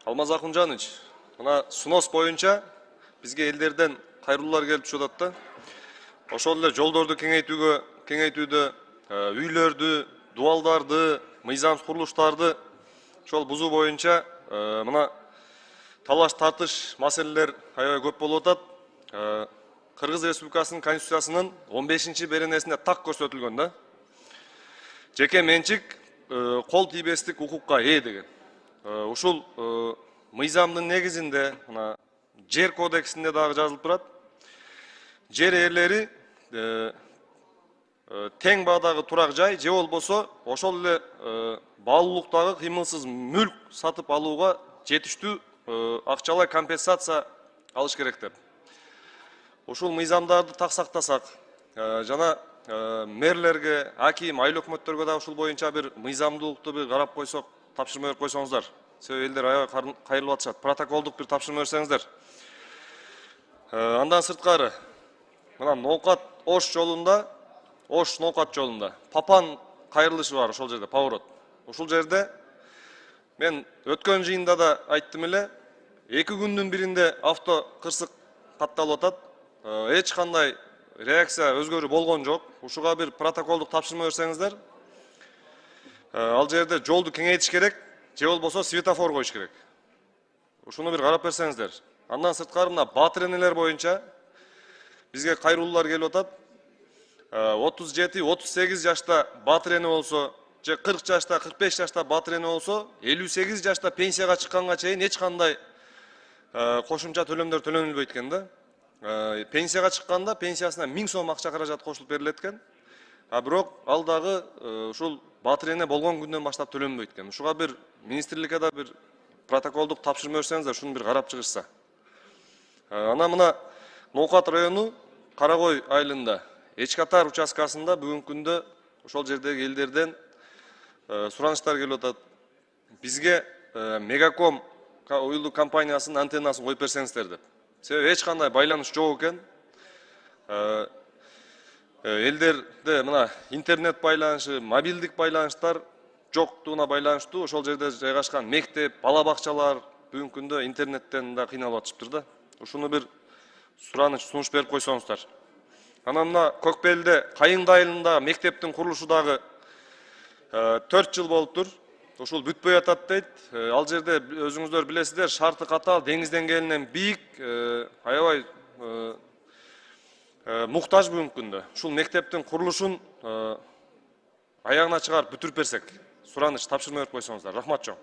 Алмаз Акунжанович, мына снос боюнча бизге элдерден кайрылуулар келип түшүп атат да. Ошол эле жолдорду кеңейтүүдө, үйлөрдү, дубалдарды, мыйзамсыз курулуштарды ошол бузуу боюнча мына талаш тартыш маселелер аябай көп болуп атат. Кыргыз Республикасынын Конституциясынын 15-беренесинде так көрсөтүлгөн да. Жеке менчик кол тийбестик укукка ээ деген. Ушул мыйзамдын негизинде мына жер кодексинде дагы жазылып турат. Жер ээлери тең баадагы турак жай же болбосо ошол эле баалуулуктагы кыймылсыз мүлк сатып алууга жетиштүү акчалай компенсация алыш керек деп. Ушул мыйзамдарды так сактасак, жана мэрлерге, аким, айыл өкмөттөргө да ушул боюнча бир мыйзамдуулукту бир карап койсок, тапшырма берип койсоңуздар. Себеби элдер аябай кайрылып атышат. Протоколдук бир тапшырма берсеңиздер. Андан сырткары, мына Ноокат Ош жолунда, Ош Ноокат жолунда Папан кайрылышы бар ошол жерде, поворот. Ушул жерде мен өткөн жыйында да айттым эле, 2 күндүн биринде авто кырсык катталып атат. Эч кандай реакция өзгөрүү болгон жок. Ушуга бир протоколдук тапшырма берсеңиздер, ал жерде жолду кеңейтиш керек, же болбосо светофор коюш керек. Ушуну бир карап берсеңиздер. Андан сырткары мына батыренелер боюнча бизге кайрылуулар келип атат. 37-38 жашта батырене болсо, же 40 жашта, 45 жашта батырене болсо, 58 жашта пенсияга чыкканга чейин эч кандай кошумча төлөмдөр төлөнүлбөйт экен да. Пенсияга чыкканда пенсиясына 1000 сом акча каражат кошулуп берилет экен. Бирок ал дагы ушул батырене болгон күндөн баштап төлөнбөйт экен. Ушуга бир министрликке да бир протоколдук тапшырма берсеңиздер, ушуну бир карап чыгышса. Ана мына Ноокат району Карагой айылында Эчкатар участкасында бүгүнкү күндө ошол жердеги элдерден суранычтар келип атат. Бизге Мегаком уюлдук компаниясынын антеннасын коюп берсеңиздер деп. Себеби эч кандай байланыш жок экен. Элдерде мына интернет байланышы, мобилдик байланыштар жоктугуна байланыштуу ошол жерде жайгашкан мектеп, бала бакчалар бүгүнкү күндө интернеттен да кыйналып атышыптыр да. Ушуну бир сунуш берип койсоңуздар. Анан мына Көкбелде Кайыңды айылындагы мектептин курулушу дагы 4 жыл болуптур. Ушул бүтпөй атат дейт. Ал жерде өзүңүздөр билесиздер, шарты катаал, деңиз деңгээлинен бийик, аябай муктаж бүгүнкү күндө. Ушул мектептин курулушун аягына чыгарып бүтүрүп берсек, сураныч тапшырма берип койсоңуздар. Рахмат чоң.